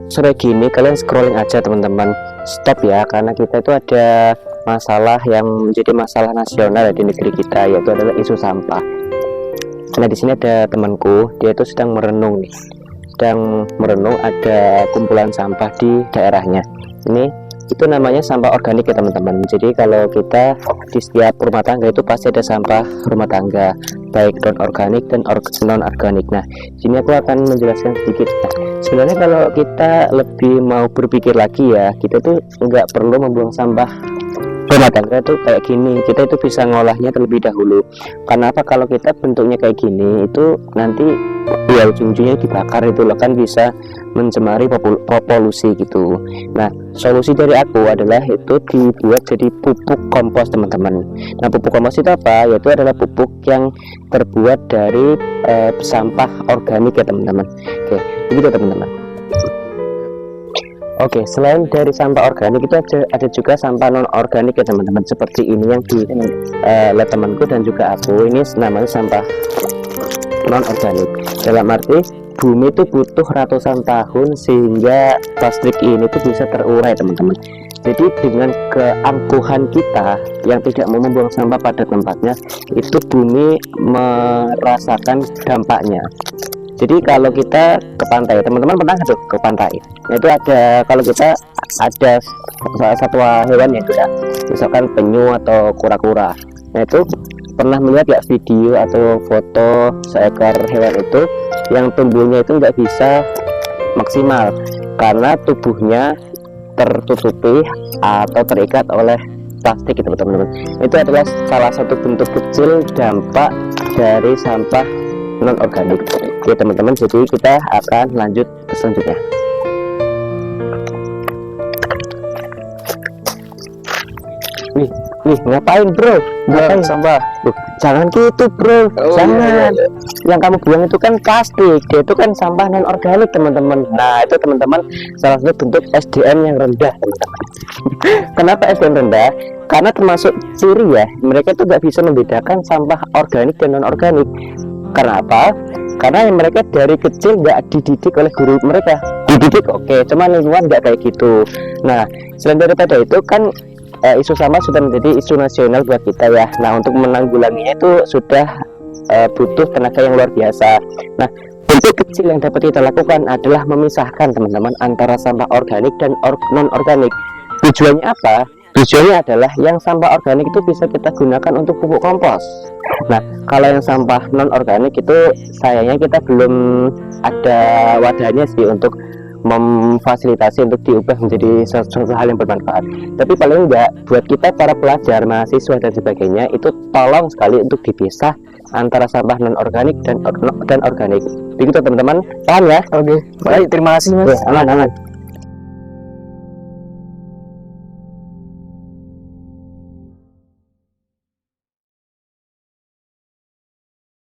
sore gini kalian scrolling aja teman-teman, stop ya, karena kita itu ada masalah yang menjadi masalah nasional di negeri kita, yaitu adalah isu sampah. Nah di sini ada temanku, dia itu sedang merenung nih, ada kumpulan sampah di daerahnya. Ini itu namanya sampah organik ya teman-teman. Jadi kalau kita di setiap rumah tangga itu pasti ada sampah rumah tangga, baik non organik dan non organik. Nah sini aku akan menjelaskan sedikit. Sebenarnya kalau kita lebih mau berpikir lagi ya, kita tuh nggak perlu membuang sampah rumah tangga itu kayak gini, kita itu bisa ngolahnya terlebih dahulu. Karena apa? Kalau kita bentuknya kayak gini itu nanti ya ujung-ujungnya dibakar itu loh, kan bisa mencemari polusi gitu. Nah solusi dari aku adalah itu dibuat jadi pupuk kompos teman-teman. Nah pupuk kompos itu apa? Yaitu adalah pupuk yang terbuat dari sampah organik ya teman-teman. Oke begitu teman-teman. Oke, selain dari sampah organik itu ada juga sampah non organik ya teman-teman, seperti ini yang di lihat temanku dan juga aku. Ini namanya sampah non organik. Dalam arti bumi itu butuh ratusan tahun sehingga plastik ini tuh bisa terurai teman-teman. Jadi dengan keangkuhan kita yang tidak mau membuang sampah pada tempatnya, itu bumi merasakan dampaknya. Jadi kalau kita ke pantai, teman-teman pernah nggak tuh ke pantai? Nah, itu ada, kalau kita ada satwa hewan itu ya, misalkan penyu atau kura-kura. Nah itu pernah melihat ya video atau foto seekor hewan itu yang tumbuhnya itu nggak bisa maksimal karena tubuhnya tertutupi atau terikat oleh plastik gitu teman-teman. Itu adalah salah satu bentuk kecil dampak dari sampah non organik. Oke teman-teman, jadi kita akan lanjut ke selanjutnya. Wih, ngapain bro? Ngapain sampah? Jangan gitu bro, jangan. Yang kamu buang itu kan plastik, dia itu kan sampah non organik teman-teman. Nah itu teman-teman salah satu bentuk SDM yang rendah teman-teman. Kenapa SDM rendah? Karena termasuk ciri ya, mereka tuh nggak bisa membedakan sampah organik dan non organik. Karena apa? Karena mereka dari kecil nggak dididik oleh guru mereka. Dididik oke, cuman lingkungan nggak kayak gitu. Nah selain daripada itu kan isu sampah sudah menjadi isu nasional buat kita ya. Nah untuk menanggulanginya itu sudah butuh tenaga yang luar biasa. Nah bentuk kecil yang dapat kita lakukan adalah memisahkan teman-teman antara sampah organik dan non organik. Tujuannya apa? Tujuannya adalah yang sampah organik itu bisa kita gunakan untuk pupuk kompos. Nah kalau yang sampah non organik itu sayangnya kita belum ada wadahnya sih untuk memfasilitasi untuk diubah menjadi sesuatu hal yang bermanfaat. Tapi paling enggak buat kita para pelajar, mahasiswa dan sebagainya itu tolong sekali untuk dipisah antara sampah non organik dan organik. Begitu teman-teman, paham ya? Oke. Baik, terima kasih mas. Aman.